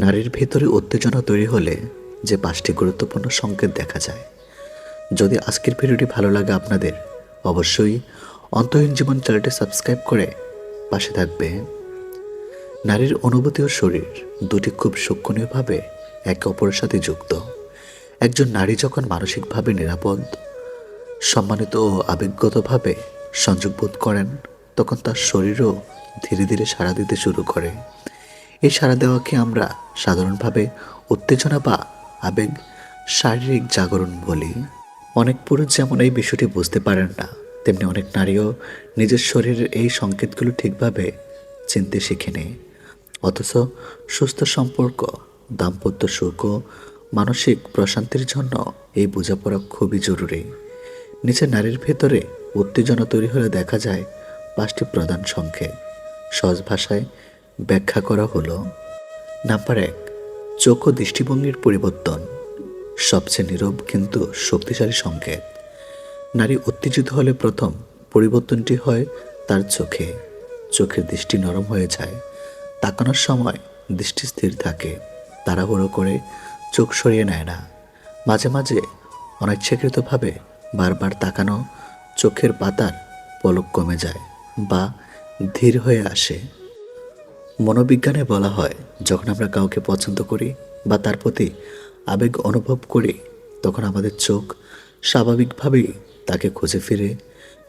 নারীর ভেতরে উত্তেজনা তৈরি হলে যে 5টি গুরুত্বপূর্ণ সংকেত দেখা যায়। যদি আজকের ভিডিওটি ভালো লাগে আপনাদের, অবশ্যই অন্তহীন জীবন চ্যানেলটি সাবস্ক্রাইব করে পাশে থাকবে। নারীর অনুভূতি ও শরীর দুটি খুব সূক্ষ্মভাবে একে অপরের সাথে যুক্ত। একজন নারী যখন মানসিকভাবে নিরাপদ, সম্মানিত ও আবেগগতভাবে সংযোগ বোধ করেন, তখন তার শরীরও ধীরে ধীরে সাড়া দিতে শুরু করে। এই সাড়া দেওয়াকে আমরা সাধারণভাবে উত্তেজনা বা আবেগ শারীরিক জাগরণ বলি। অনেক পুরুষ যেমন এই বিষয়টি বুঝতে পারেন না, তেমনি অনেক নারীও নিজের শরীরের এই সংকেতগুলো ঠিকভাবে চিনতে শিখেনি। অথচ সুস্থ সম্পর্ক, দাম্পত্য সুখ ও মানসিক প্রশান্তির জন্য এই বোঝাপড়া খুবই জরুরি। নিচে নারীর ভেতরে উত্তেজনা তৈরি হলে দেখা যায় 5টি প্রধান সংকেত। সহজ ভাষায় ব্যাখ্যা করা হলো। নাম্বার 1, চোখ ও দৃষ্টিভঙ্গির পরিবর্তন। সবচেয়ে নীরব কিন্তু শক্তিশালী সংকেত। নারী উত্তেজিত হলে প্রথম পরিবর্তনটি হয় তার চোখে। চোখের দৃষ্টি নরম হয়ে যায়, তাকানোর সময় দৃষ্টি স্থির থাকে, তাড়াহুড়ো করে চোখ সরিয়ে নেয় না। মাঝে মাঝে অনিচ্ছাকৃতভাবে বারবার তাকানো, চোখের পাতার পলক কমে যায় বা ধীর হয়ে আসে। মনোবিজ্ঞানে বলা হয়, যখন আমরা কাউকে পছন্দ করি বা তার প্রতি আবেগ অনুভব করি, তখন আমাদের চোখ স্বাভাবিকভাবেই তাকে খুঁজে ফিরে।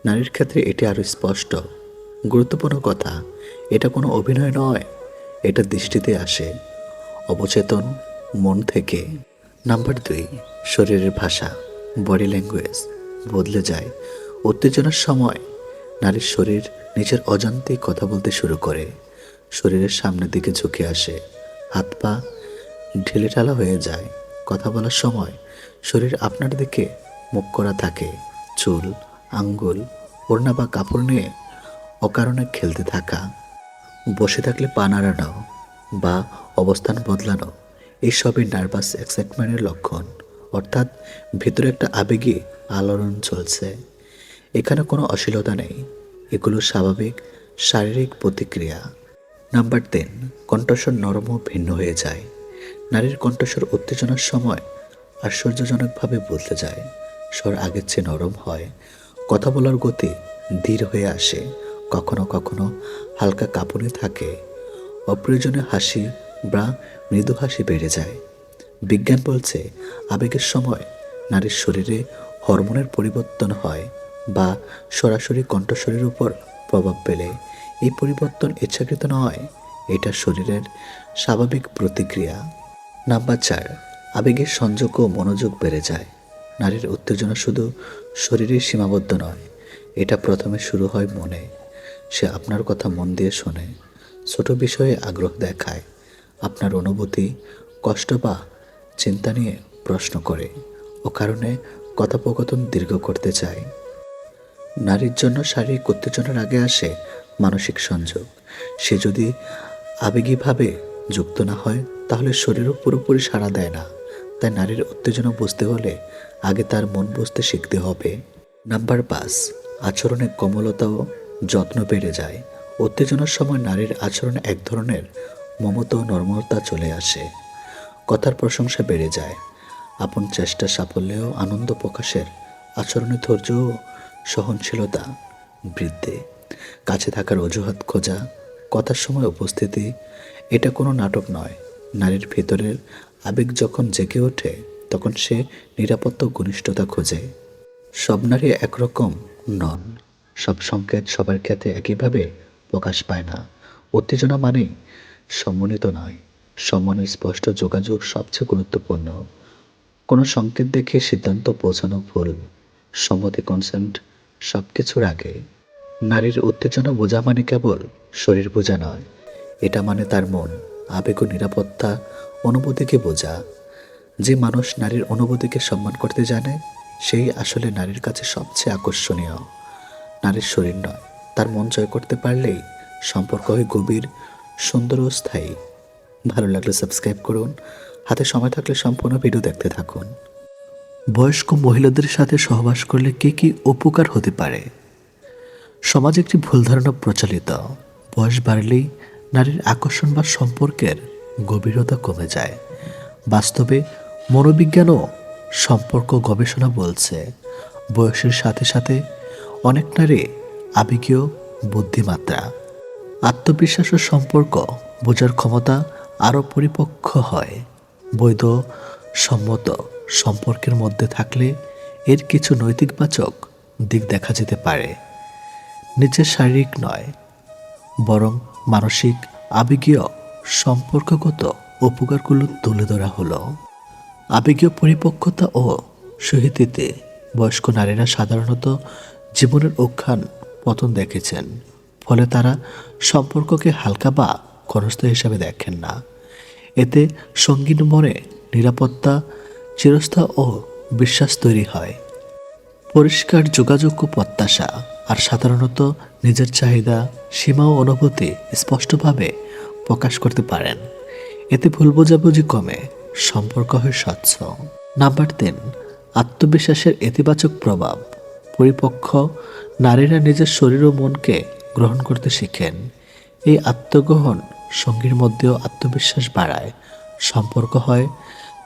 নারীর ক্ষেত্রে এটি আরও স্পষ্ট। গুরুত্বপূর্ণ কথা, এটা কোনো অভিনয় নয়, এটা দৃষ্টিতে আসে, অবচেতন মন থেকে। নাম্বার 2, শরীরের ভাষা, বডি ল্যাঙ্গুয়েজ বদলে যায়। উত্তেজনার সময় নারীর শরীর নিজের অজান্তেই কথা বলতে শুরু করে। শরীরের সামনের দিকে ঝুঁকে আসে, হাত পা ঢিলেঢালা হয়ে যায়। কথা বলার সময় শরীর আপনার দিকে মুখ করা থাকে। চুল, আঙ্গুল, ওড়না বা কাপড় নিয়ে অকারণে খেলতে থাকা, বসে থাকলে পা নাড়ানো বা অবস্থান বদলানো, এইসবই নার্ভাস এক্সাইটমেন্টের লক্ষণ। অর্থাৎ ভিতরে একটা আবেগী আলোড়ন চলছে। এখানে কোনো অশ্লীলতা নেই, এগুলো স্বাভাবিক শারীরিক প্রতিক্রিয়া। নাম্বার 3, কণ্ঠস্বর নরম ও ভিন্ন হয়ে যায়। নারীর কণ্ঠস্বর উত্তেজনার সময় আশ্চর্যজনকভাবে বদলে যায়। স্বর আগের চেয়ে নরম হয়, কথা বলার গতি ধীর হয়ে আসে, কখনো কখনো হালকা কাঁপুনি থাকে, অপ্রয়োজনীয় হাসি বা মৃদু হাসি বেড়ে যায়। বিজ্ঞান বলছে, আবেগের সময় নারীর শরীরে হরমোনের পরিবর্তন হয় বা সরাসরি কণ্ঠস্বরের উপর প্রভাব ফেলে। এই পরিবর্তন ইচ্ছাকৃত নয়, এটা শরীরের স্বাভাবিক প্রতিক্রিয়া। নাম্বার 4, আবেগের সংযোগ ও মনোযোগ বেড়ে যায়। নারীর উত্তেজনা শুধু শরীরে সীমাবদ্ধ নয়, এটা প্রথমে শুরু হয় মনে। সে আপনার কথা মন দিয়ে শোনে, ছোট বিষয়ে আগ্রহ দেখায়, আপনার অনুভূতি, কষ্ট বা চিন্তা নিয়ে প্রশ্ন করে, ও কারণে কথোপকথন দীর্ঘ করতে চায়। নারীর জন্য শারীরিক উত্তেজনার আগে আসে মানসিক সংযোগ। সে যদি আবেগীভাবে যুক্ত না হয়, তাহলে শরীরও পুরোপুরি সাড়া দেয় না। তাই নারীর উত্তেজনা বুঝতে হলে আগে তার মন বুঝতে শিখতে হবে। নাম্বার 5, আচরণে কোমলতা ও যত্ন বেড়ে যায়। উত্তেজনার সময় নারীর আচরণে এক ধরনের মমতা ও নর্মতা চলে আসে। কথার প্রশংসা বেড়ে যায়, আপন চেষ্টা সাফল্যেও আনন্দ প্রকাশের, আচরণে ধৈর্য ও সহনশীলতা বৃদ্ধি, কাছে থাকার অজুহাত খোঁজা, কথার সময় উপস্থিতি। এটা কোনো নাটক নয়। নারীর ভেতরের আবেগ যখন জেগে ওঠে, তখন সে নিরাপত্তা ও ঘনিষ্ঠতা খোঁজে। সব নারী একরকম নন, সব সংকেত সবার ক্ষেত্রে একইভাবে প্রকাশ পায় না। উত্তেজনা মানেই সম্মিলিত নয়, সম্মান ও স্পষ্ট যোগাযোগ সবচেয়ে গুরুত্বপূর্ণ। কোনো সংকেত দেখে সিদ্ধান্ত পৌঁছানো ভুল। সম্মতি, কনসেন্ট সব কিছুর আগে। নারীর উত্তেজনা বোঝা মানে কেবল শরীর বোঝা নয়, এটা মানে তার মন, আবেগ ও নিরাপত্তা অনুভূতিকে বোঝা। যে মানুষ নারীর অনুভূতিকে সম্মান করতে জানে, সেই আসলে নারীর কাছে সবচেয়ে আকর্ষণীয়। নারীর শরীর নয়, তার মন জয় করতে পারলেই সম্পর্ক হয় গভীর, সুন্দর ও স্থায়ী। ভালো লাগলে সাবস্ক্রাইব করুন, হাতে সময় থাকলে সম্পূর্ণ ভিডিও দেখতে থাকুন। বয়স্ক মহিলাদের সাথে সহবাস করলে কি কি উপকার হতে পারে? সমাজে একটি ভুল ধারণা প্রচলিত, বয়স বাড়লেই নারীর আকর্ষণ বা সম্পর্কের গভীরতা কমে যায়। বাস্তবে মনোবিজ্ঞানও সম্পর্ক গবেষণা বলছে, বয়সের সাথে সাথে অনেক নারী আবেগীয় বুদ্ধিমাত্রা, আত্মবিশ্বাস ও সম্পর্ক বোঝার ক্ষমতা আরও পরিপক্ক হয়। বৈধ সম্মত সম্পর্কের মধ্যে থাকলে এর কিছু নৈতিকবাচক দিক দেখা যেতে পারে। নিজের শারীরিক নয়, বরং মানসিক, আবেগীয়, সম্পর্কগত উপকারগুলো তুলে ধরা হলো। আবেগীয় পরিপক্কতা ও সহিষ্ণুতাতে বয়স্ক নারীরা সাধারণত জীবনের উত্থান পতন দেখেছেন, ফলে তারা সম্পর্ককে হালকা বা ক্ষণস্থায়ী হিসাবে দেখেন না। এতে সঙ্গীর মনে নিরাপত্তা, চিরস্থায়ী ও বিশ্বাস তৈরি হয়। পরিষ্কার যোগাযোগ ও প্রত্যাশা আর সাধারণত নিজের চাহিদা, সীমা ও অনুভূতি স্পষ্টভাবে প্রকাশ করতে পারেন। এতে ভুল বোঝাবুঝি কমে, সম্পর্ক হয় স্বচ্ছ। নাম্বার 3, আত্মবিশ্বাসের ইতিবাচক প্রভাব। পরিপক্ক নারীরা নিজের শরীর ও মনকে গ্রহণ করতে শিখেন। এই আত্মগ্রহণ সঙ্গীর মধ্যেও আত্মবিশ্বাস বাড়ায়, সম্পর্ক হয়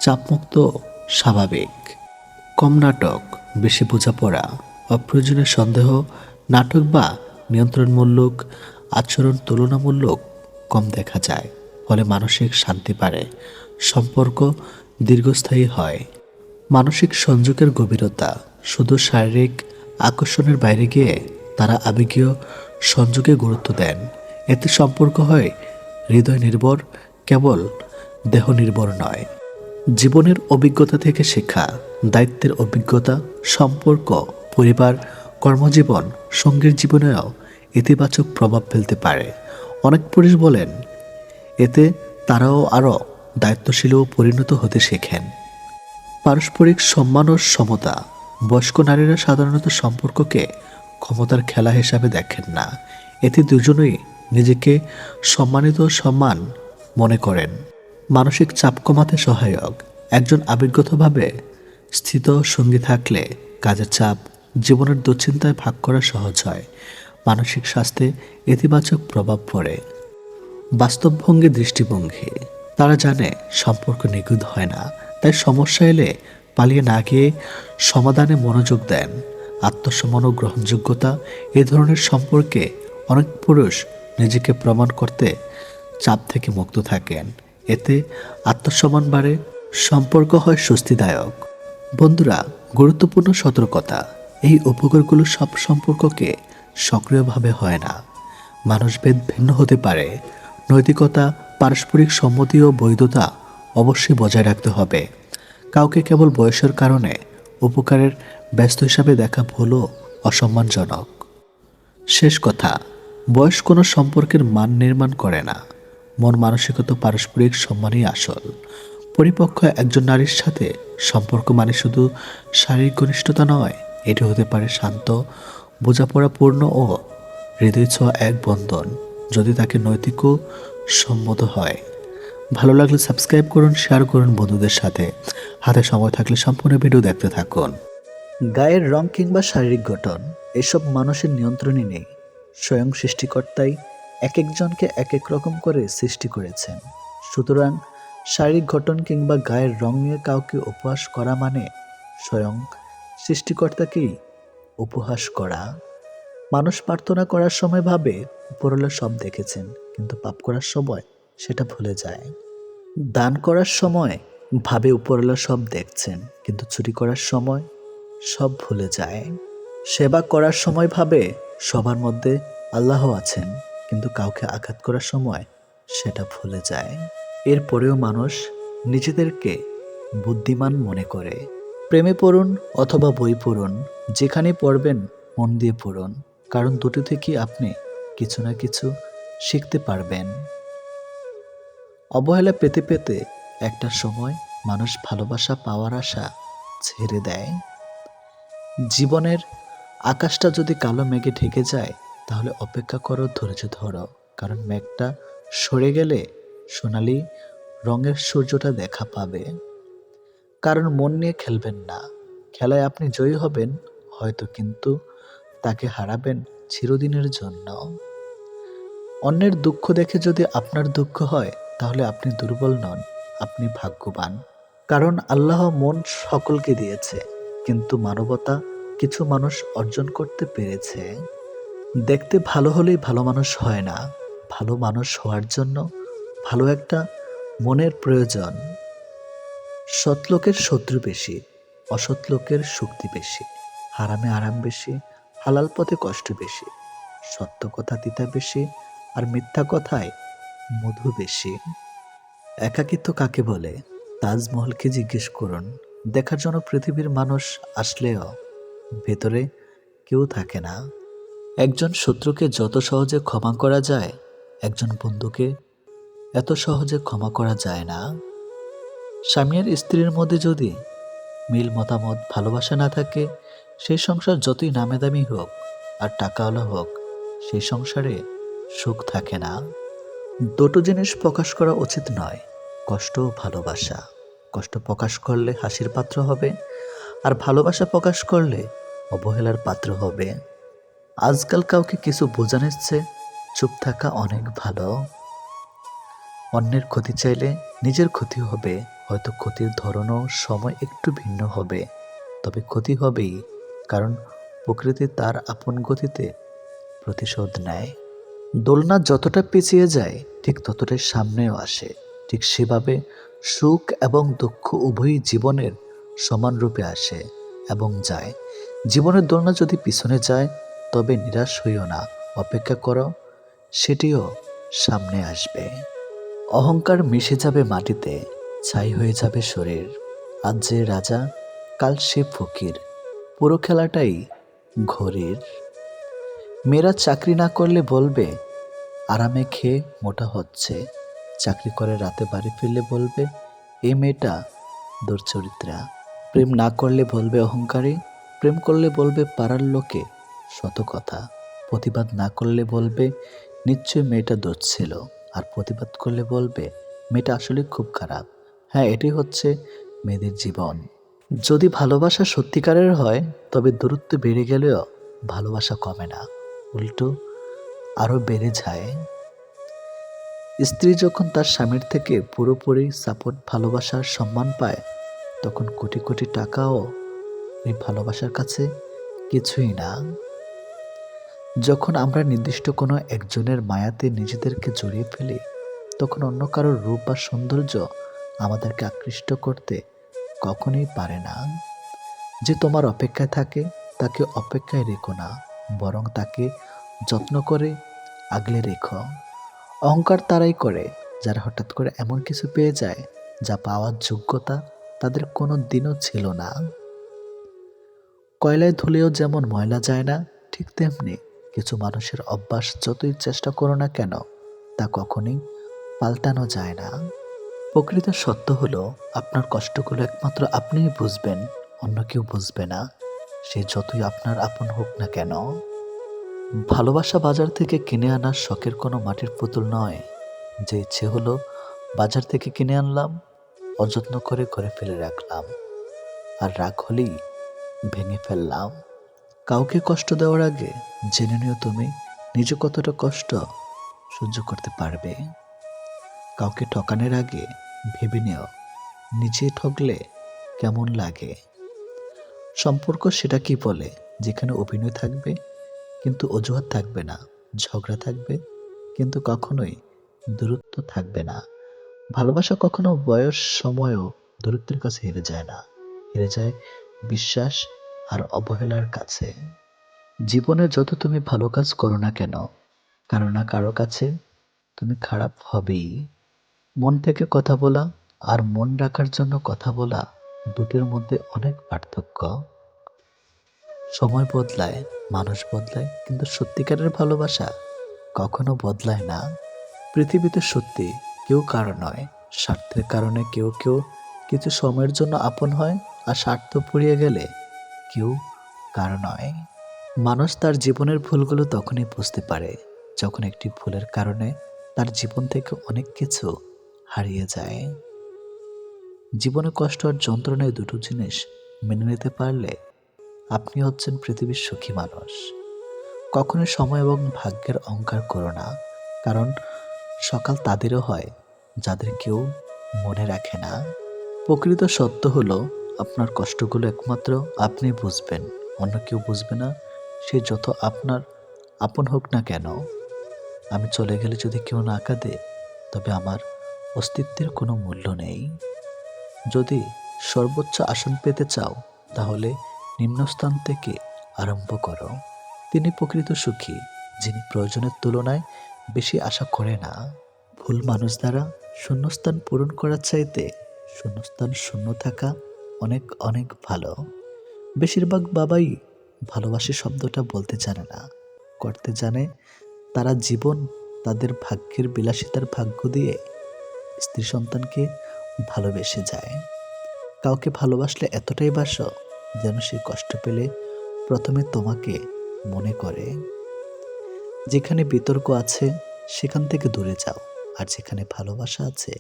চাপমুক্ত ও স্বাভাবিক। কম নাটক, বেশি বোঝাপড়া, অপ্রয়োজনীয় সন্দেহ, নাটক বা নিয়ন্ত্রণমূলক আচরণ তুলনামূলক কম দেখা যায়, ফলে মানসিক শান্তি বাড়ে, সম্পর্ক দীর্ঘস্থায়ী হয়। মানসিক সংযোগের গভীরতা। শুধু শারীরিক আকর্ষণের বাইরে গিয়ে তারা আবেগীয় সংযোগে গুরুত্ব দেন। এতে সম্পর্ক হয় হৃদয় নির্ভর, কেবল দেহ নির্ভর নয়। জীবনের অভিজ্ঞতা থেকে শেখা, দায়িত্বের অভিজ্ঞতা, সম্পর্ক, পরিবার, কর্মজীবন, সঙ্গীর জীবনেও ইতিবাচক প্রভাব ফেলতে পারে। অনেক পুরুষ বলেন এতে তারাও আরও দায়িত্বশীল ও পরিণত হতে শেখেন। পারস্পরিক সম্মান ও সমতা। বয়স্ক নারীরা সাধারণত সম্পর্ককে ক্ষমতার খেলা হিসাবে দেখেন না। এতে দুজনেই নিজেকে সম্মানিত ও সম্মান মনে করেন। মানসিক চাপ কমাতে সহায়ক। একজন আবেগগতভাবে স্থিত সঙ্গী থাকলে কাজের চাপ, জীবনের দুশ্চিন্তায় ভাগ করা সহজ হয়। মানসিক স্বাস্থ্যে ইতিবাচক প্রভাব পড়ে। বাস্তবভঙ্গি, দৃষ্টিভঙ্গি। তারা জানে সম্পর্ক নিখুঁত হয় না, তাই সমস্যা এলে পালিয়ে না গিয়ে সমাধানে মনোযোগ দেন। আত্মসম্মান ও গ্রহণযোগ্যতা। এ ধরনের সম্পর্কে অনেক পুরুষ নিজেকে প্রমাণ করতে চাপ থেকে মুক্ত থাকেন। এতে আত্মসম্মান বাড়ে, সম্পর্ক হয় স্বস্তিদায়ক। বন্ধুরা, গুরুত্বপূর্ণ সতর্কতা। এই উপকারগুলো সব সম্পর্ককে সক্রিয়ভাবে হয় না। মানুষভেদ ভিন্ন হতে পারে। নৈতিকতা, পারস্পরিক সম্মতি ও বৈধতা অবশ্যই বজায় রাখতে হবে। কাউকে কেবল বয়সের কারণে উপকারের ব্যস্ত হিসাবে দেখা ভুলও অসম্মানজনক। শেষ কথা, বয়স কোনো সম্পর্কের মান নির্মাণ করে না। মন মানসিকতা, পারস্পরিক সম্মানই আসল। পরিপক্ক একজন নারীর সাথে সম্পর্ক মানে শুধু শারীরিক ঘনিষ্ঠতা নয়, এটি হতে পারে শান্ত, বোঝাপড়াপূর্ণ ও হৃদয় ছোঁয়া এক বন্ধন, যদি তাকে নৈতিক ও সম্মত হয়। ভালো লাগলে সাবস্ক্রাইব করুন, শেয়ার করুন বন্ধুদের সাথে। হাতে সময় থাকলে সম্পূর্ণ ভিডিও দেখতে থাকুন। গায়ের রং কিংবা শারীরিক গঠন, এসব মানুষের নিয়ন্ত্রণে নেই। স্বয়ং সৃষ্টিকর্তাই এক একজনকে এক এক রকম করে সৃষ্টি করেছেন। সুতরাং শারীরিক গঠন কিংবা গায়ের রং নিয়ে কাউকে উপহাস করা মানে স্বয়ং সৃষ্টিকর্তাকেই উপহাস করা। মানুষ প্রার্থনা করার সময় ভাবে উপরওয়ালা সব দেখেছেন, কিন্তু পাপ করার সময় সেটা ভুলে যায়। দান করার সময় ভাবে উপরওয়ালা সব দেখছেন, কিন্তু চুরি করার সময় সব ভুলে যায়। সেবা করার সময় ভাবে সবার মধ্যে আল্লাহ আছেন, কিন্তু কাউকে আঘাত করার সময় সেটা ভুলে যায়। এরপরেও মানুষ নিজেদেরকে বুদ্ধিমান মনে করে। প্রেমে পড়ুন অথবা বই পড়ুন, যেখানে পড়বেন মন দিয়ে পড়ুন, কারণ দুটো থেকেই আপনি কিছু না কিছু শিখতে পারবেন। অবহেলা পেতে পেতে একটা সময় মানুষ ভালোবাসা পাওয়ার আশা ছেড়ে দেয়। জীবনের আকাশটা যদি কালো মেঘে ঢেকে যায়, তাহলে অপেক্ষা করো, ধৈর্য ধরো, কারণ মেঘটা সরে গেলে সোনালি রঙের সূর্যটা দেখা পাবে। কারণ মন নিয়ে খেলবেন না। খেলায় আপনি জয়ী হবেন হয়তো, কিন্তু তাকে হারাবেন চিরদিনের জন্য। অন্যের দুঃখ দেখে যদি আপনার দুঃখ হয়, তাহলে আপনি দুর্বল নন, আপনি ভাগ্যবান। কারণ আল্লাহ মন সকলকে দিয়েছে, কিন্তু মানবতা কিছু মানুষ অর্জন করতে পেরেছে। দেখতে ভালো হলেই ভালো মানুষ হয় না, ভালো মানুষ হওয়ার জন্য ভালো একটা মনের প্রয়োজন। সৎ লোকের শত্রু বেশি, অসৎ লোকের শক্তি বেশি। হারামে আরাম বেশি, হালাল পথে কষ্ট বেশি। সত্য কথা তিতা বেশি, আর মিথ্যা কথায় মধু বেশি। একাকিত্ব কাকে বলে? তাজমহলকে জিজ্ঞেস করুন। দেখার জন্য পৃথিবীর মানুষ আসলেও ভেতরে কেউ থাকে না। একজন শত্রুকে যত সহজে ক্ষমা করা যায়, একজন বন্ধুকে এত সহজে ক্ষমা করা যায় না। স্বামী আর স্ত্রীর মধ্যে যদি মিল মতামত ভালোবাসা না থাকে, সেই সংসার যতই নামে দামি হোক আর টাকাওয়ালা হোক, সেই সংসারে সুখ থাকে না। দুটো জিনিস প্রকাশ করা উচিত নয়, কষ্ট ও ভালোবাসা। কষ্ট প্রকাশ করলে হাসির পাত্র হবে, আর ভালোবাসা প্রকাশ করলে অবহেলার পাত্র হবে। আজকাল কাউকে কিছু বোঝানোর চেয়ে চুপ থাকা অনেক ভালো। অন্যের ক্ষতি চাইলে নিজের ক্ষতি হবে, হয়তো ক্ষতির ধরনও সময় একটু ভিন্ন হবে, তবে ক্ষতি হবেই, কারণ প্রকৃতি তার আপন গতিতে প্রতিশোধ নেয়। দোলনা যতটা পেঁচিয়ে যায় ঠিক ততটাই সামনেও আসে। ঠিক সেভাবে সুখ এবং দুঃখ উভয়ই জীবনের সমান রূপে আসে এবং যায়। জীবনের দোলনা যদি পিছনে যায়, তবে নিরাশ হইও না, অপেক্ষা করো, সেটিও সামনে আসবে। অহংকার মিশে যাবে মাটিতে, ছাই হয়ে যাবে শরীর। আজ যে রাজা, কাল সে ফকির, পুরো খেলাটাই ঘড়ির। মেয়েরা চাকরি না করলে বলবে আরামে খেয়ে মোটা হচ্ছে, চাকরি করে রাতে বাড়ি ফিরলে বলবে এই মেয়েটা দুর্চরিত্রা। প্রেম না করলে বলবে অহংকারী, প্রেম করলে বলবে পাড়ার লোকে শত কথা। প্রতিবাদ না করলে বলবে নিশ্চয় মেয়েটা দোষ ছিল, আর প্রতিবাদ করলে বলবে মেয়েটা আসলে খুব খারাপ। হ্যাঁ, এটাই হচ্ছে মেয়েদের জীবন। যদি ভালোবাসা সত্যিকারের হয়, তবে দূরত্ব বেড়ে গেলেও ভালোবাসা কমে না, উল্টো আরও বেড়ে যায়। স্ত্রী যখন তার স্বামীর থেকে পুরোপুরি সাপোর্ট, ভালোবাসার সম্মান পায়, তখন কোটি কোটি টাকাও এই ভালোবাসার কাছে কিছুই না। যখন আমরা নির্দিষ্ট কোনো একজনের মায়াতে নিজেদেরকে জড়িয়ে ফেলি, তখন অন্য কারোর রূপ বা সৌন্দর্য আমাদেরকে আকৃষ্ট করতে কখনোই পারে না। যে তোমার অপেক্ষায় থাকে, তাকে অপেক্ষায় রেখো না, বরং তাকে যত্ন করে আগলে রেখো। অহংকার তারাই করে যারা হঠাৎ করে এমন কিছু পেয়ে যায় যা পাওয়ার যোগ্যতা তাদের কোনো দিনও ছিল না। কয়লায় ধুলেও যেমন ময়লা যায় না, ঠিক তেমনি কিছু মানুষের অভ্যাস যতই চেষ্টা করো না কেন, তা কখনোই পাল্টানো যায় না। প্রকৃত সত্য হলো, আপনার কষ্টগুলো একমাত্র আপনিই বুঝবেন, অন্য কেউ বুঝবে না, সে যতই আপনার আপন হোক না কেন। ভালোবাসা বাজার থেকে কিনে আনার শখের কোনো মাটির পুতুল নয়, যে ইচ্ছে হলো বাজার থেকে কিনে আনলাম, অযত্ন করে ঘরে ফেলে রাখলাম, আর রাগ হলেই ভেঙে ফেললাম। কাউকে কষ্ট দেওয়ার আগে জেনে নিও তুমি নিজে কতটা কষ্ট সহ্য করতে পারবে। কাউকে ঠকানোর আগে ভেবে নিও নিজে ঠকলে কেমন লাগে। সম্পর্ক সেটা কি বলে যেখানে অভিনয় থাকবে কিন্তু অজুহাত থাকবে না, ঝগড়া থাকবে কিন্তু কখনোই দূরত্ব থাকবে না। ভালোবাসা কখনো বয়স সময়ও দূরত্বের কাছে হেরে যায় না, হেরে যায় বিশ্বাস আর অবহেলার কাছে। জীবনে যত তুমি ভালো কাজ করো না কেন, কারো না কারো কাছে তুমি খারাপ হবেই। মন থেকে কথা বলা আর মন রাখার জন্য কথা বলা, দুটোর মধ্যে অনেক পার্থক্য। সময় বদলায়, মানুষ বদলায়, কিন্তু সত্যিকারের ভালোবাসা কখনো বদলায় না। পৃথিবীতে সত্যি কেউ কারো নয়, স্বার্থের কারণে কেউ কেউ কিছু সময়ের জন্য আপন হয়, আর স্বার্থ পুড়িয়ে গেলে কেউ কারো নয়। মানুষ তার জীবনের ভুলগুলো তখনই বুঝতে পারে যখন একটি ভুলের কারণে তার জীবন থেকে অনেক কিছু হারিয়ে যায়। জীবনে কষ্ট আর যন্ত্রণায় দুটো জিনিস মেনে নিতে পারলে আপনি হচ্ছেন পৃথিবীর সুখী মানুষ। কখনো সময় এবং ভাগ্যের অহংকার করো না, কারণ সকাল তাদেরও হয় যাদের কেউ মনে রাখে না। প্রকৃত সত্য হলো আপনার কষ্টগুলো একমাত্র আপনি বুঝবেন, অন্য কেউ বুঝবে না। সে যত আপনার আপন হোক না কেন। আমি চলে গেলে যদি কেউ না কাঁদে, তবে আমার অস্তিত্বের কোনো মূল্য নেই। যদি সর্বোচ্চ আসন পেতে চাও, তাহলে নিম্নস্থান থেকে আরম্ভ করো। তিনি প্রকৃত সুখী, যিনি প্রয়োজনের তুলনায় বেশি আশা করে না। ভুল মানুষ দ্বারা শূন্যস্থান পূরণ করার চাইতে শূন্যস্থান শূন্য থাকা অনেক অনেক ভালো। বেশিরভাগ বাবাই ভালোবাসি শব্দটা বলতে জানে না, করতে জানে। তারা জীবন তাদের ভাগ্যের বিলাসিতার ভাগ্য দিয়ে স্ত্রী সন্তানকে ভালোবেসে যায়। কাউকে ভালোবাসলে এতটাই বাসো যেন সে কষ্ট পেলে প্রথমে তোমাকে মনে করে। যেখানে বিতর্ক আছে সেখান থেকে দূরে যাও, আর যেখানে ভালোবাসা আছে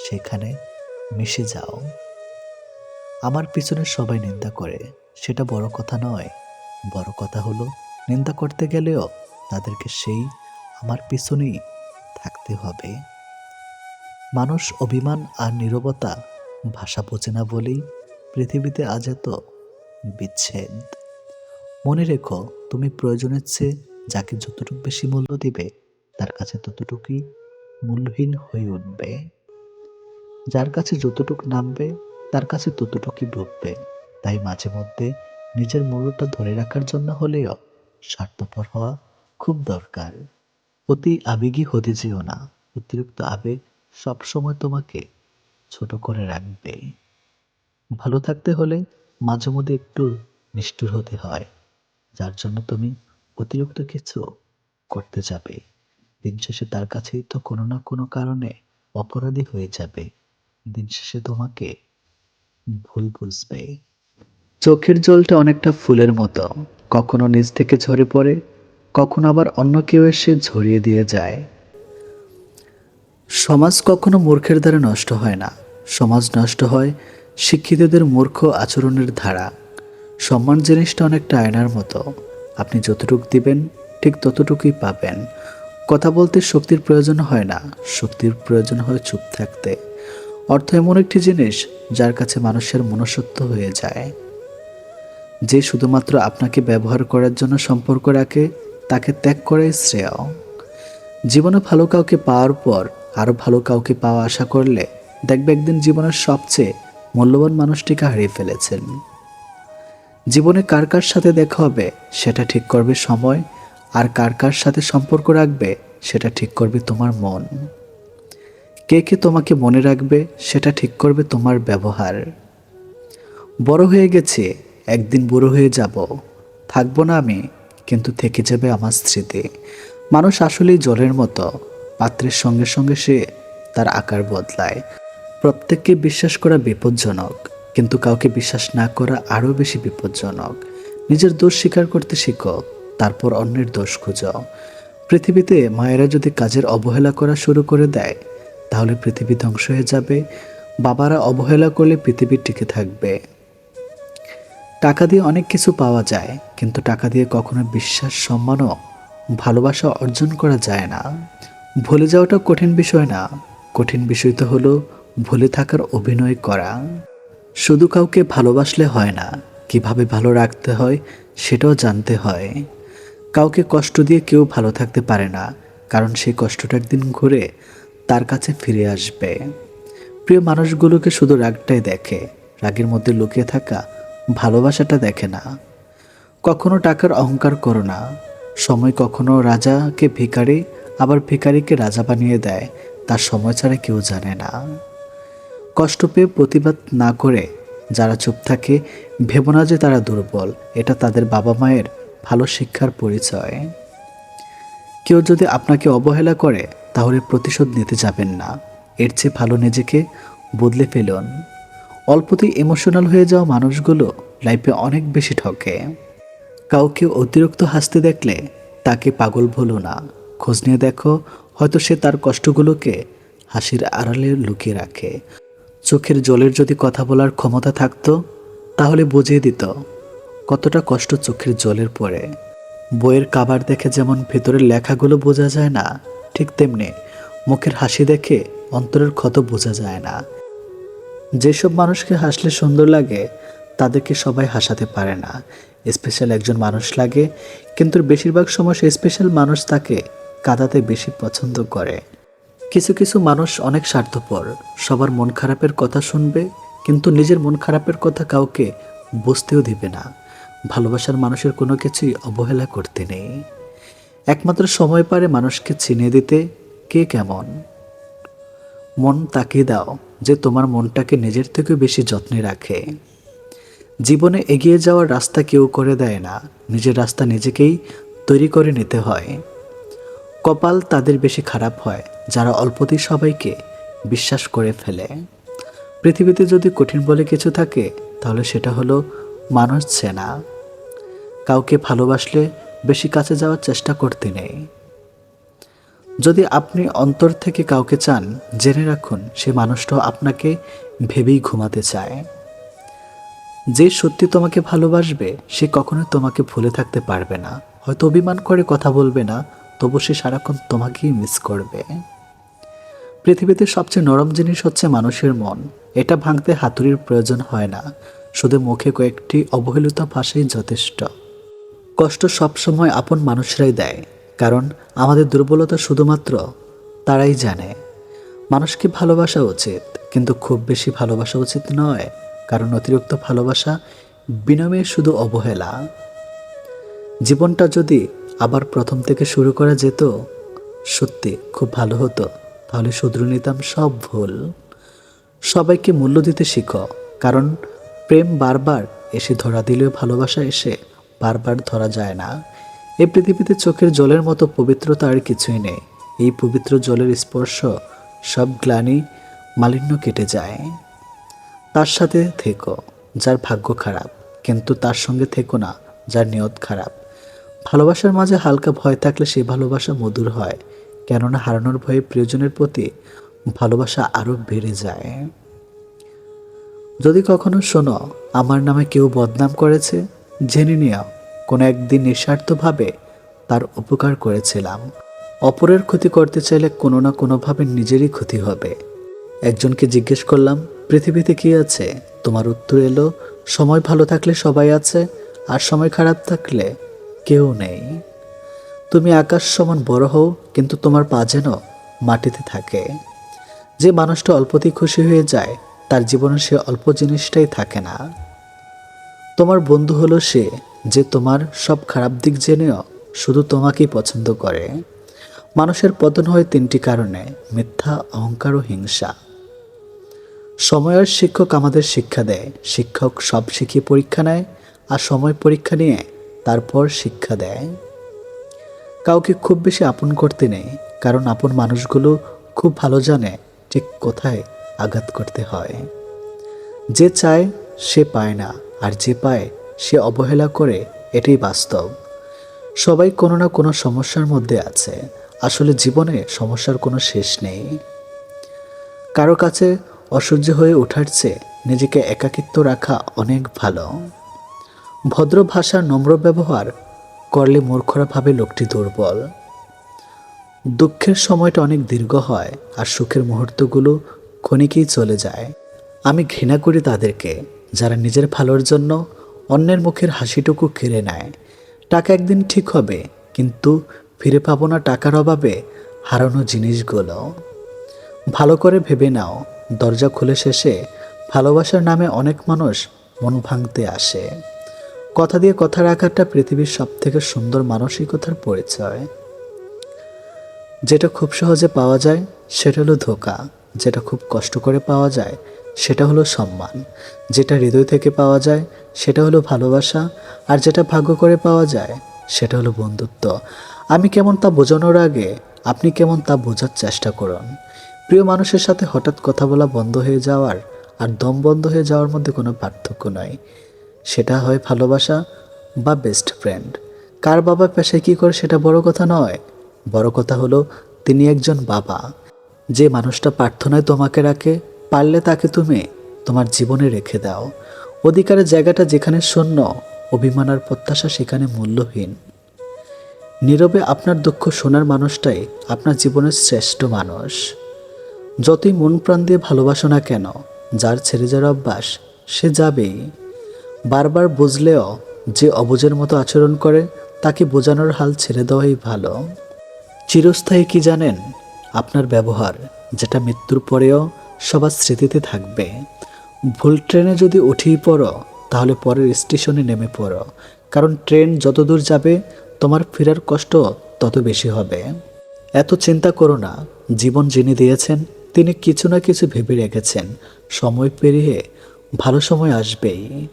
সেখানে মিশে যাও। আমার পিছনে সবাই নিন্দা করে, সেটা বড় কথা নয়। বড় কথা হলো নিন্দা করতে গেলেও তাদেরকে সেই আমার পিছনেই থাকতে হবে। মানুষ অভিমান আর নীরবতা ভাষা বোঝে না বলেই পৃথিবীতে আজ এত বিচ্ছেদ। মনে রেখো, তুমি প্রয়োজনের চেয়ে যাকে যতটুকু বেশি মূল্য দিবে, তার কাছে ততটুকুই মূল্যহীন হয়ে উঠবে। যার কাছে যতটুকু নামবে, তার কাছে ততটুকুই ডুববে। তাই মাঝে মধ্যে নিজের মূল্যটা ধরে রাখার জন্য হলেও স্বার্থপর হওয়া খুব দরকার। অতি আবেগী হতে যেও না। অতিরিক্ত আবেগ সবসময় তোমাকে ছোট করে রাখবে। ভালো থাকতে হলে মাঝে মধ্যে একটু নিষ্ঠুর হতে হয়, যার জন্য তুমি অতিরিক্ত কিছু করতে যাবে। দিন শেষে তার কাছেই তো কোনো না কোনো কারণে অপরাধী হয়ে যাবে। দিন শেষে তোমাকে ভুল বুঝবে। চোখের জলটা অনেকটা ফুলের মতো, কখনো নিজ থেকে ঝরে পড়ে, কখনো আবার অন্য কেউ এসে ঝরিয়ে দিয়ে যায়। সমাজ কখনো মূর্খের দ্বারা নষ্ট হয় না, সমাজ নষ্ট হয় শিক্ষিতদের মূর্খ আচরণের ধারা। সম্মান জিনিসটা অনেকটা আয়নার মতো, আপনি যতটুকু দিবেন ঠিক ততটুকুই পাবেন। কথা বলতে শক্তির প্রয়োজন হয় না, শক্তির প্রয়োজন হয় চুপ থাকতে। অর্থ এমন একটি জিনিস যার কাছে মানুষের মনুষ্যত্ব হয়ে যায়। যে শুধুমাত্র আপনাকে ব্যবহার করার জন্য সম্পর্ক রাখে, তাকে ত্যাগ করাই শ্রেয়। জীবনে ভালো কাউকে পাওয়ার পর আরও ভালো কাউকে পাওয়া আশা করলে দেখবে একদিন জীবনের সবচেয়ে মূল্যবান মানুষটিকে হারিয়ে ফেলেছেন। জীবনে কার কার সাথে দেখা হবে সেটা ঠিক করবে সময়, আর কার কার সাথে সম্পর্ক রাখবে সেটা ঠিক করবে তোমার মন। কে কে তোমাকে মনে রাখবে সেটা ঠিক করবে তোমার ব্যবহার। বড় হয়ে গেছে, একদিন বুড়ো হয়ে যাব, থাকবো না আমি, কিন্তু থেকে যাবে আমার স্মৃতি। মানুষ আসলেই জলের মতো, পাত্রের সঙ্গে সঙ্গে সে তার আকার বদলায়। প্রত্যেককে বিশ্বাস করা বিপজ্জনক, কিন্তু কাউকে বিশ্বাস না করা আরও বেশি বিপজ্জনক। নিজের দোষ স্বীকার করতে শিখো, তারপর অন্যের দোষ খুঁজো। পৃথিবীতে মায়েরা যদি কাজের অবহেলা করা শুরু করে দেয়, তাহলে পৃথিবী ধ্বংস হয়ে যাবে। বাবারা অবহেলা করলে পৃথিবী টিকে থাকবে। টাকা দিয়ে অনেক কিছু পাওয়া যায়, কিন্তু টাকা দিয়ে কখনো বিশ্বাস, সম্মান ও ভালোবাসা অর্জন করা যায় না। ভুলে যাওয়াটা কঠিন বিষয় না, কঠিন বিষয় তো হলো ভুলে থাকার অভিনয় করা। শুধু কাউকে ভালোবাসলে হয় না, কিভাবে ভালো রাখতে হয় সেটাও জানতে হয়। কাউকে কষ্ট দিয়ে কেউ ভালো থাকতে পারে না, কারণ সেই কষ্টটা একদিন ঘুরে তার কাছে ফিরে আসবে। প্রিয় মানুষগুলোকে শুধু রাগটাই দেখে, রাগের মধ্যে লুকিয়ে থাকা ভালোবাসাটা দেখে না। কখনো টাকার অহংকার করো না। সময় কখনো রাজাকে ভিখারি, আবার ভিখারিকে রাজা বানিয়ে দেয়, তার সময় ছাড়া কেউ জানে না। কষ্ট পেয়ে প্রতিবাদ না করে যারা চুপ থাকে, ভেবো না যে তারা দুর্বল, এটা তাদের বাবা মায়ের ভালো শিক্ষার পরিচয়। কেউ যদি আপনাকে অবহেলা করে, তাহলে প্রতিশোধ নিতে যাবেন না, এর চেয়ে ভালো নিজেকে বদলে ফেলুন। অল্পতেই ইমোশনাল হয়ে যাওয়া মানুষগুলো লাইফে অনেক বেশি ঠকে। কাউকে অতিরিক্ত হাসতে দেখলে তাকে পাগল ভুলো না, খোঁজ নিয়ে দেখো, হয়তো সে তার কষ্টগুলোকে হাসির আড়ালে লুকিয়ে রাখে। চোখের জলের যদি কথা বলার ক্ষমতা থাকতো, তাহলে বুঝিয়ে দিত কতটা কষ্ট চোখের জলের পড়ে। বইয়ের কাভার দেখে যেমন ভেতরের লেখাগুলো বোঝা যায় না, ঠিক তেমনি মুখের হাসি দেখে অন্তরের ক্ষত বোঝা যায় না। যেসব মানুষকে হাসলে সুন্দর লাগে তাদেরকে সবাই হাসাতে পারে না। স্পেশাল একজন মানুষ লাগে, কিন্তু বেশিরভাগ সময় সেই স্পেশাল মানুষ তাকে কাঁদাতে বেশি পছন্দ করে। কিছু কিছু মানুষ অনেক স্বার্থপর, সবার মন খারাপের কথা শুনবে কিন্তু নিজের মন খারাপের কথা কাউকে বুঝতেও দিবে না। ভালোবাসার মানুষের কোনো কিছুই অবহেলা করতে নেই। একমাত্র সময় পারে মানুষকে চিনে দিতে কে কেমন। মন তাকে দাও যে তোমার মনটাকে নিজের থেকে বেশি যত্নে রাখে। জীবনে এগিয়ে যাওয়ার রাস্তা কেউ করে দেয় না, নিজের রাস্তা নিজেকেই তৈরি করে নিতে হয়। কপাল তাদের বেশি খারাপ হয় যারা অল্পতেই সবাইকে বিশ্বাস করে ফেলে। পৃথিবীতে যদি কঠিন বলে কিছু থাকে তাহলে সেটা হলো মানুষ চেনা। কাউকে ভালোবাসলে বেশি কাছে যাওয়ার চেষ্টা করতে নেই। যদি আপনি অন্তর থেকে কাউকে চান, জেনে রাখুন সে মানুষটাও আপনাকে ভেবেই ঘুমাতে চায়। যে সত্যি তোমাকে ভালোবাসবে সে কখনোই তোমাকে ভুলে থাকতে পারবে না। হয়তো অভিমান করে কথা বলবে না, তবু সে সারাক্ষণ তোমাকেই মিস করবে। পৃথিবীতে সবচেয়ে নরম জিনিস হচ্ছে মানুষের মন। এটা ভাঙতে হাতুড়ির প্রয়োজন হয় না, শুধু মুখে কয়েকটি অবহেলিত ভাষাই যথেষ্ট। কষ্ট সবসময় আপন মানুষরাই দেয়, কারণ আমাদের দুর্বলতা শুধুমাত্র তারাই জানে। মানুষকে ভালোবাসা উচিত, কিন্তু খুব বেশি ভালোবাসা উচিত নয়, কারণ অতিরিক্ত ভালোবাসা বিনিময়ে শুধু অবহেলা। জীবনটা যদি আবার প্রথম থেকে শুরু করা যেত, সত্যি খুব ভালো হতো। তাহলে শুধরে নিতাম সব ভুল। সবাইকে মূল্য দিতে শিখো, কারণ প্রেম বারবার এসে ধরা দিলেও ভালোবাসা এসে বারবার ধরা যায় না। এই পৃথিবীতে চোখের জলের মতো পবিত্রতা আর কিছুই নেই। এই পবিত্র জলের স্পর্শ সব গ্লানি মালিন্য কেটে যায়। তার সাথে থেকো যার ভাগ্য খারাপ, কিন্তু তার সঙ্গে থেকো না যার নিয়ত খারাপ। ভালোবাসার মাঝে হালকা ভয় থাকলে সেই ভালোবাসা মধুর হয়, কেননা হারানোর ভয়ে প্রিয়জনের প্রতি ভালোবাসা আরও বেড়ে যায়। যদি কখনো শোনো আমার নামে কেউ বদনাম করেছে, জেনে নিও কোনো একদিন নিঃস্বার্থভাবে তার উপকার করেছিলাম। অপরের ক্ষতি করতে চাইলে কোনো না কোনোভাবে নিজেরই ক্ষতি হবে। একজনকে জিজ্ঞেস করলাম পৃথিবীতে কি আছে, তোমার উত্তর এলো সময় ভালো থাকলে সবাই আছে, আর সময় খারাপ থাকলে কেউ নেই। তুমি আকাশ সমান বড় হও, কিন্তু তোমার পা যেন মাটিতে থাকে। যে মানুষটা অল্পতেই খুশি হয়ে যায় তার জীবনে সে অল্প জিনিসটাই থাকে না। তোমার বন্ধু হলো সে যে তোমার সব খারাপ দিক জেনেও শুধু তোমাকেই পছন্দ করে। মানুষের পতন হয় তিনটি কারণে: মিথ্যা, অহংকার ও হিংসা। সময়ের শিক্ষক আমাদের শিক্ষা দেয়। শিক্ষক সব শিখিয়ে পরীক্ষা নেয়, আর সময় পরীক্ষা নিয়ে তারপর শিক্ষা দেয়। কাউকে খুব বেশি আপন করতে নেই, কারণ আপন মানুষগুলো খুব ভালো জানে ঠিক কোথায় আঘাত করতে হয়। যে চায় সে পায় না, আর যে পায় সে অবহেলা করে, এটাই বাস্তব। সবাই কোনো না কোনো সমস্যার মধ্যে আছে। আসলে জীবনে সমস্যার কোনো শেষ নেই। কারো কাছে অসহ্য হয়ে ওঠার চেয়ে নিজেকে একাকিত্ব রাখা অনেক ভালো। ভদ্র ভাষার নম্র ব্যবহার করলে মূর্খরা ভাবে লোকটি দুর্বল। দুঃখের সময়টা অনেক দীর্ঘ হয়, আর সুখের মুহূর্তগুলো ক্ষণিকেই চলে যায়। আমি ঘৃণা করি তাদেরকে যারা নিজের ভালোর জন্য অন্যের মুখের হাসিটুকু কেড়ে নেয়। টাকা একদিন ঠিক হবে, কিন্তু ফিরে পাবো না টাকার অভাবে হারানো জিনিসগুলো। ভালো করে ভেবে নাও, দরজা খুলে শেষে ভালোবাসার নামে অনেক মানুষ মন ভাঙতে আসে। কথা দিয়ে কথা রাখাটা পৃথিবীর সবথেকে সুন্দর মানসিকতার পরিচয়। যেটা খুব সহজে পাওয়া যায় সেটা হলো ধোঁকা, যেটা খুব কষ্ট করে পাওয়া যায় সেটা হলো সম্মান, যেটা হৃদয় থেকে পাওয়া যায় সেটা হলো ভালোবাসা, আর যেটা ভাগ্য করে পাওয়া যায় সেটা হলো বন্ধুত্ব। আমি কেমন তা বোঝানোর আগে আপনি কেমন তা বোঝার চেষ্টা করুন। প্রিয় মানুষের সাথে হঠাৎ কথা বলা বন্ধ হয়ে যাওয়ার আর দম বন্ধ হয়ে যাওয়ার মধ্যে কোনো পার্থক্য নয়। সেটা হয় ভালোবাসা বা বেস্ট ফ্রেন্ড। কার বাবা পেশায় কী করে সেটা বড় কথা নয়, বড় কথা হলো তিনি একজন বাবা। যে মানুষটা প্রার্থনায় তোমাকে রাখে, পারলে তাকে তুমি তোমার জীবনে রেখে দাও। অধিকারের জায়গাটা যেখানে শূন্য, অভিমান আর প্রত্যাশা সেখানে মূল্যহীন। নীরবে আপনার দুঃখ শোনার মানুষটাই আপনার জীবনের শ্রেষ্ঠ মানুষ। যতই মন প্রাণ দিয়ে ভালোবাসো না কেন, যার ছেড়ে যাওয়ার অভ্যাস সে যাবেই। বারবার বুঝলেও যে অবুঝের মতো আচরণ করে তাকে বোঝানোর হাল ছেড়ে দেওয়াই ভালো। চিরস্থায়ী কি জানেন? আপনার ব্যবহার, যেটা মৃত্যুর পরেও সবার স্মৃতিতে থাকবে। ভুল ট্রেনে যদি উঠেই পড়ো, তাহলে পরের স্টেশনে নেমে পড়ো, কারণ ট্রেন যত দূর যাবে তোমার ফেরার কষ্ট তত বেশি হবে। এত চিন্তা করো না, জীবন যিনি দিয়েছেন তিনি কিছু না কিছু ভেবে রেখেছেন। সময় পেরিয়ে ভালো সময় আসবেই।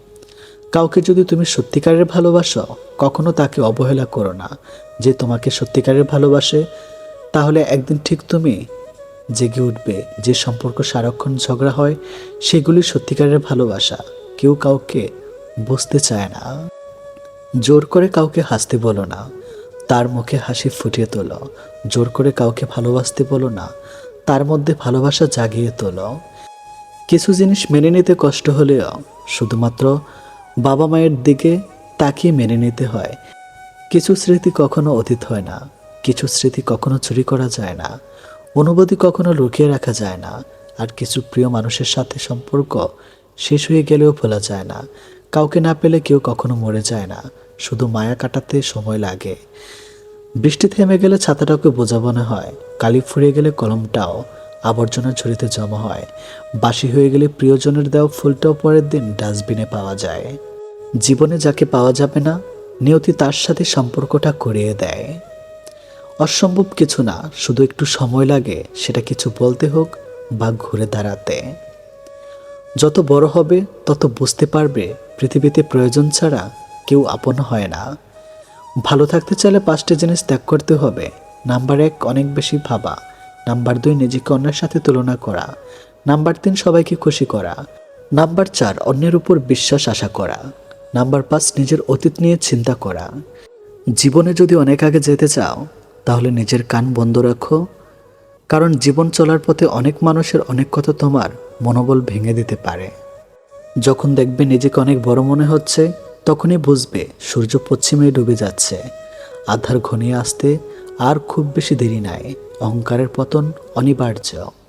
কাউকে যদি তুমি সত্যিকারের ভালোবাসো, কখনো তাকে অবহেলা করো না। যে তোমাকে সত্যিকারের ভালোবাসে, তাহলে একদিন ঠিক তুমি জেগে উঠবে। যে সম্পর্ক সারাক্ষণ ঝগড়া হয়, সেগুলি সত্যিকারের ভালোবাসা। কেউ কাউকে বুঝতে চায় না। জোর করে কাউকে হাসতে বলো না, তার মুখে হাসি ফুটিয়ে তোলো। জোর করে কাউকে ভালোবাসতে বলো না, তার মধ্যে ভালোবাসা জাগিয়ে তোলো। কিছু জিনিস মেনে নিতে কষ্ট হলেও শুধুমাত্র বাবা মায়ের দিকে তাকিয়ে মেনে নিতে হয়। কিছু স্মৃতি কখনো অতীত হয় না, কিছু স্মৃতি কখনো চুরি করা যায় না, অনুভূতি কখনো লুকিয়ে রাখা যায় না। আর কিছু প্রিয় মানুষের সাথে সম্পর্ক শেষ হয়ে গেলেও ভোলা যায় না। কাউকে না পেলে কেউ কখনো মরে যায় না, শুধু মায়া কাটাতে সময় লাগে। বৃষ্টি থেমে গেলে ছাতাটাকে বোঝা মনে হয়, কালি ফুরিয়ে গেলে কলমটাও আবর্জনা ঝুড়িতে জমা হয়। বাসি হয়ে গেলে প্রিয়জনের দেওয়া ফুলটাও পরের দিন ডাস্টবিনে পাওয়া যায়। জীবনে যাকে পাওয়া যাবে না, নিয়তি তার সাথে সম্পর্কটা করিয়ে দেয়। অসম্ভব কিছু না, শুধু একটু সময় লাগে সেটা কিছু বলতে হোক বা ঘুরে দাঁড়াতে। যত বড় হবে তত বুঝতে পারবে পৃথিবীতে প্রয়োজন ছাড়া কেউ আপন হয় না। ভালো থাকতে চাইলে 5টি জিনিস ত্যাগ করতে হবে। নাম্বার 1, অনেক বেশি ভাবা। নাম্বার 2, নিজেকে অন্যের সাথে তুলনা করা। নাম্বার 3, সবাইকে খুশি করা। নাম্বার 4, অন্যের উপর বিশ্বাস আশা করা। নাম্বার 5, নিজের অতীত নিয়ে চিন্তা করা। জীবনে যদি অনেক আগে যেতে চাও, তাহলে নিজের কান বন্ধ রাখো, কারণ জীবন চলার পথে অনেক মানুষের অনেক কথা তোমার মনোবল ভেঙে দিতে পারে। যখন দেখবে নিজেকে অনেক বড় মনে হচ্ছে, তখনই বুঝবে সূর্য পশ্চিমে ডুবে যাচ্ছে। আধার ঘনিয়ে আসতে আর খুব বেশি দেরি নাই। অহংকারের পতন অনিবার্য।